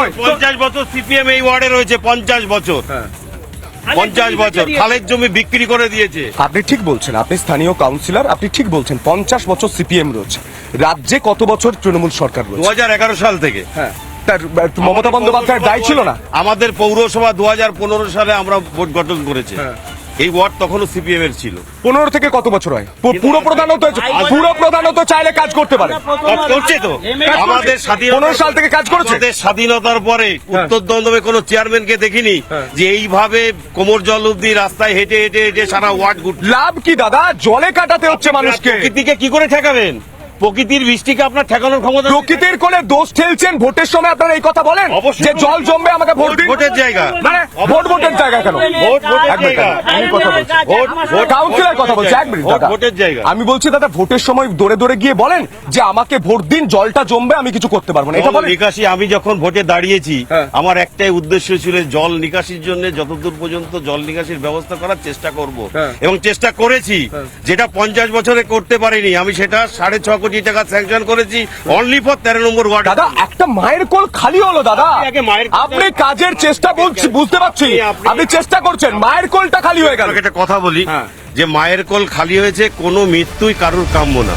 সময় 50 বছর সিপিএম এই ওয়ার্ডে রয়েছে, 50 বছর। 50 বছর খালের জমি বিক্রি করে দিয়েছে। আপনি ঠিক বলছেন, আপনি স্থানীয় কাউন্সিলর, আপনি ঠিক বলছেন 50 বছর সিপিএম রয়েছে। রাজ্যে কত বছর তৃণমূল সরকার রয়েছে? 2011 সাল থেকে। হ্যাঁ, তার মমতা বন্দ্যোপাধ্যায়ের দায় ছিল না? আমাদের পৌরসভা 2015 সালে আমরা ভোট গঠন করেছে। এই ওয়ার্ড তখনও সিপিএম এর ছিল। 15 থেকে কত বছর হয়? পুরো প্রধানও তো চাইলে কাজ করতে পারে। করছে তো। আমাদের 15 সাল থেকে কাজ করেছে। আমাদের স্বাধীনতার পরে উত্তর দমদমে কোনো চেয়ারম্যানকে দেখিনি যে এইভাবে কোমর জল অব্দি রাস্তায় হেঁটে হেঁটে হেঁটে সারা ওয়ার্ড ঘুরছে। লাভ কি দাদা? জলে কাটাতে হচ্ছে মানুষকে। প্রকৃতিকে কি করে ঠেকাবেন? প্রকৃতির বৃষ্টিকে আপনার ঠেকানোর ক্ষমতা। প্রকৃতির কোলে দোষ ঠেলছেন ভোটের সময়, আপনারা এই কথা বলেন যে জল জমবে, আমাকে ভোট দিন। ভোটের জায়গা মানে ভোটের জায়গা কেন? আমি কথা বলছি, কাউন্সিলর কথা বলছি, এক মিনিট দাদা। ভোটের জায়গা আমি বলছি দাদা, ভোটের সময় দৌড়ে দৌড়ে গিয়ে বলেন যে আমাকে ভোট দিন, জলটা জমবে, আমি কিছু করতে পারবো না, এটা বলেন। নিকাশি, আমি যখন ভোটে দাঁড়িয়েছি আমার একটাই উদ্দেশ্য ছিল জল নিকাশির জন্য যতদূর পর্যন্ত জল নিকাশির ব্যবস্থা করার চেষ্টা করব এবং চেষ্টা করেছি। যেটা 50 বছরে করতে পারিনি, আমি সেটা 6.5 কোটি টাকা স্যাংশন করেছি অনলি ফর 13 নম্বর ওয়ার্ড। দাদা, একটা মায়ের কোল খালি হলো দাদা। আপনি কাজের চেষ্টা বলছি, বুঝতে পারছি, আপনি চেষ্টা করছেন, মায়ের কোলটা খালি হয়ে গেল। একটা কথা বলি যে মায়ের কোল খালি হয়েছে, কোনো মৃত্যুই কারুর কাম্য না।